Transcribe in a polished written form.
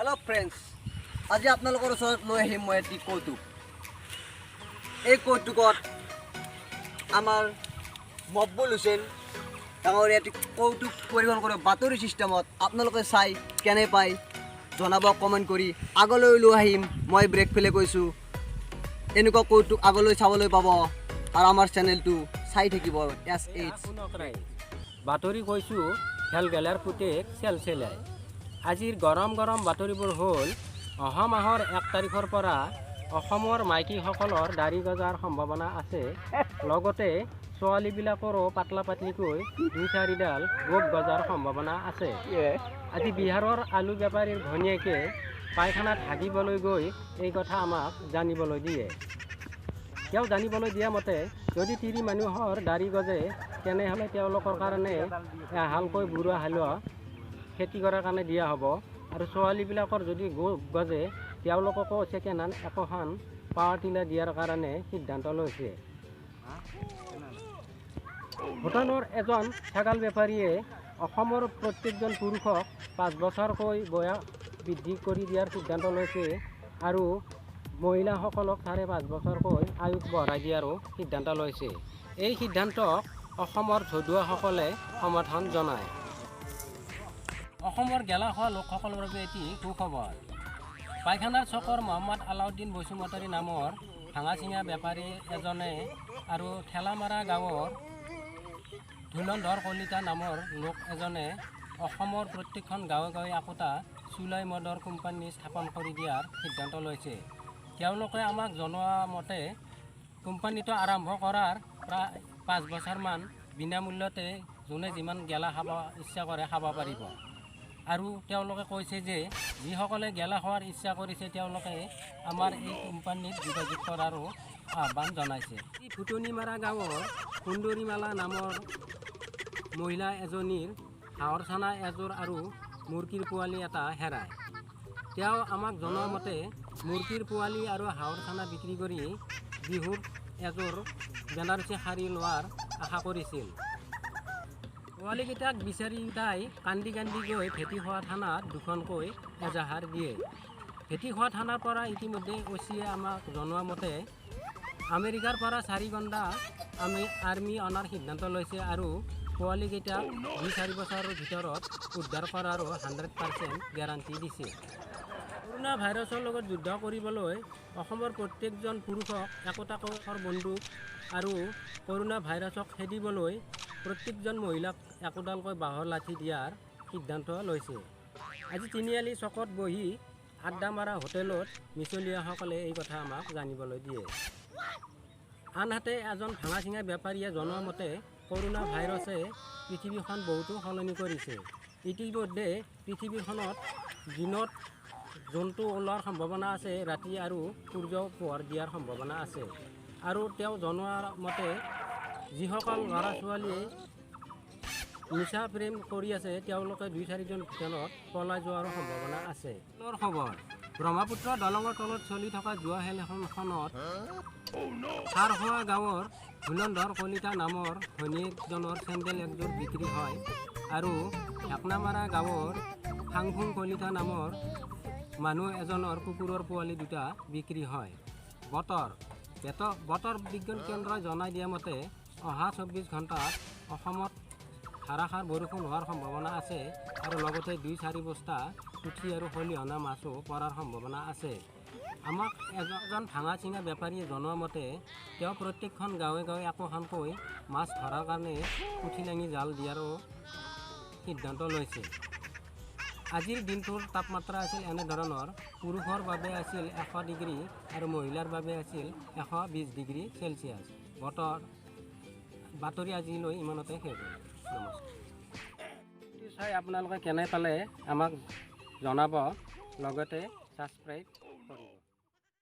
Hello friends, आज आपनलोকৰ ওচৰত লৈ আহিম মই এটি কৌতুক। এই কৌতুকত আমাৰ মকবুল হুছেইন ডাঙৰীয়া এটি কৌতুক পৰিৱেশন কৰে বাতৰি চিষ্টেমত। আপোনালোকে চাই কেনে পায় জনাব কমেণ্ট কৰি। আগলৈ লৈ আহিম, মই ব্ৰেক ফেলে কৈছোঁ। এনেকুৱা কৌতুক আগলৈ চাবলৈ পাব আৰু আমাৰ চেনেলটো চাই থাকিব। বাতৰি কৈছোঁ খেল গেলাৰ পুতেক চেল চেলাই। আজিৰ গৰম গৰম বাতৰিবোৰ হ'ল অহা মাহৰ 1 তাৰিখৰ পৰা অসমৰ মাইকীসকলৰ দাড়ি গজাৰ সম্ভাৱনা আছে। লগতে ছোৱালীবিলাকৰো পাতলা পাতলিকৈ 2-4ডাল গোপ গজাৰ সম্ভাৱনা আছে। আজি বিহাৰৰ আলু বেপাৰীৰ ঘৈণীয়েকে পায়খানাত হাগিবলৈ গৈ এই কথা আমাক জানিবলৈ দিয়ে। তেওঁ জানিবলৈ দিয়া মতে যদি 30 মানুহৰ দাড়ি গজে তেনেহ'লে তেওঁলোকৰ কাৰণে এহালকৈ বুঢ়া হালোৱা খেতি কৰাৰ কাৰণে দিয়া হ'ব, আৰু ছোৱালীবিলাকৰ যদি গোপ গজে তেওঁলোককো ছেকেণ্ড হেণ্ড একোখন পাৱাৰ টিলাৰ দিয়াৰ কাৰণে সিদ্ধান্ত লৈছে। ভূটানৰ এজন ছাগাল বেপাৰীয়ে অসমৰ প্ৰত্যেকজন পুৰুষক 5 বছৰকৈ বয়স বৃদ্ধি কৰি দিয়াৰ সিদ্ধান্ত লৈছে, আৰু মহিলাসকলক 5.5 বছৰকৈ আয়ুস বঢ়াই দিয়াৰো সিদ্ধান্ত লৈছে। এই সিদ্ধান্তক অসমৰ ধুদুৱাসকলে সমৰ্থন জনায়। অসমৰ গেলা খোৱা লোকসকলৰ বাবে এটি সুখবৰ। পায়খানাৰ চকৰ মহম্মদ আলাউদ্দিন বসুমতাৰী নামৰ ভাঙা চিঙা বেপাৰী এজনে আৰু ঠেলামাৰা গাঁৱৰ ধুলন্ধৰ কলিতা নামৰ লোক এজনে অসমৰ প্ৰত্যেকখন গাঁৱে গাঁৱে একোটা চুলাই মদৰ কোম্পানী স্থাপন কৰি দিয়াৰ সিদ্ধান্ত লৈছে। তেওঁলোকে আমাক জনোৱা মতে কোম্পানীটো আৰম্ভ কৰাৰ প্ৰায় 5 বছৰমান বিনামূল্যতে যোনে যিমান গেলা খাব ইচ্ছা কৰে খাব পাৰিব। আৰু তেওঁলোকে কৈছে যে যিসকলে গেলা খোৱাৰ ইচ্ছা কৰিছে তেওঁলোকে আমাৰ এই কোম্পানীত যোগাযোগ কৰাৰো আহ্বান জনাইছে। এই ফুটনিমাৰা গাঁৱৰ সুন্দৰীমালা নামৰ মহিলা এজনীৰ হাঁহৰ চানা এযোৰ আৰু মুৰ্গীৰ পোৱালি এটা হেৰায়। তেওঁ আমাক জনোৱা মতে মুৰ্গীৰ পোৱালি আৰু হাঁহৰ চানা বিক্ৰী কৰি বিহুৰ এযোৰ বেনাৰসী শাৰী লোৱাৰ আশা কৰিছিল। পোৱালিকেইটাক বিচাৰি তাই কান্দি কান্দি গৈ ভেটিখোৱা থানাত 2খনকৈ এজাহাৰ দিয়ে। ভেটিখোৱা থানাৰ পৰা ইতিমধ্যে অচিয়ে আমাক জনোৱা মতে আমেৰিকাৰ পৰা 4 ঘণ্টা আৰ্মি অনাৰ সিদ্ধান্ত লৈছে, আৰু পোৱালিকেইটাক 2-4 বছৰৰ ভিতৰত উদ্ধাৰ কৰাৰো 100% গেৰাণ্টি দিছে। কৰোনা ভাইৰাছৰ লগত যুদ্ধ কৰিবলৈ অসমৰ প্ৰত্যেকজন পুৰুষক একোটা কোষৰ বন্দুক আৰু কৰোনা ভাইৰাছক খেদিবলৈ প্ৰত্যেকজন মহিলাক একোডালকৈ বাঁহৰ লাঠি দিয়াৰ সিদ্ধান্ত লৈছে। আজি তিনিআলি চকত বহি আড্ডা মাৰা হোটেলত মিছলীয়াসকলে এই কথা আমাক জানিবলৈ দিয়ে। আনহাতে এজন ভাঙা চিঙা বেপাৰীয়ে জনোৱা মতে কৰোনা ভাইৰাছে পৃথিৱীখন বহুতো সলনি কৰিছে। ইতিমধ্যে পৃথিৱীখনত দিনত জন্তু ওলোৱাৰ সম্ভাৱনা আছে, ৰাতি আৰু সূৰ্য পোহৰ দিয়াৰ সম্ভাৱনা আছে। আৰু তেওঁ জনোৱা মতে যিসকল ল'ৰা ছোৱালীয়ে নিচা প্ৰেম কৰি আছে তেওঁলোকে 2-4 দিনৰ ভিতৰত পলাই যোৱাৰো সম্ভাৱনা আছে। খবৰ ব্ৰহ্মপুত্ৰ দলঙৰ তলত চলি থকা জুৱা খেল এখনত খাৰখোৱা গাঁৱৰ ধুলন্ধৰ কলিতা নামৰ ঘৈণীয়েকজনৰ চেণ্ডেল একযোৰ বিক্ৰী হয়, আৰু ঢাকনামাৰা গাঁৱৰ ফাংফুং কলিতা নামৰ মানুহ এজনৰ কুকুৰৰ পোৱালি 2টা বিক্ৰী হয়। বতৰ বিজ্ঞান কেন্দ্ৰই জনাই দিয়া মতে অহা 24 ঘণ্টাত অসমত ধাৰাসাৰ বৰষুণ হোৱাৰ সম্ভাৱনা আছে, আৰু লগতে 2-4 বস্তা পুঠি আৰু খলিহনা মাছো পৰাৰ সম্ভাৱনা আছে। আমাক এজন ভাঙা চিঙা বেপাৰীয়ে জনোৱা মতে তেওঁ প্ৰত্যেকখন গাঁৱে গাঁৱে একোখনকৈ মাছ ধৰাৰ কাৰণে পুঠি লাঙি জাল দিয়াৰো সিদ্ধান্ত লৈছে। আজিৰ দিনটোৰ তাপমাত্ৰা আছিল এনেধৰণৰ: পুৰুষৰ বাবে আছিল 100 ডিগ্ৰী আৰু মহিলাৰ বাবে আছিল 120 ডিগ্ৰী চেলচিয়াছ। বাতৰি আজিলৈ ইমানতে শেষ হ'ল। নমস্কাৰ। চাই আপোনালোকে কেনে পালে আমাক জনাব, লগতে ছাবস্ক্ৰাইব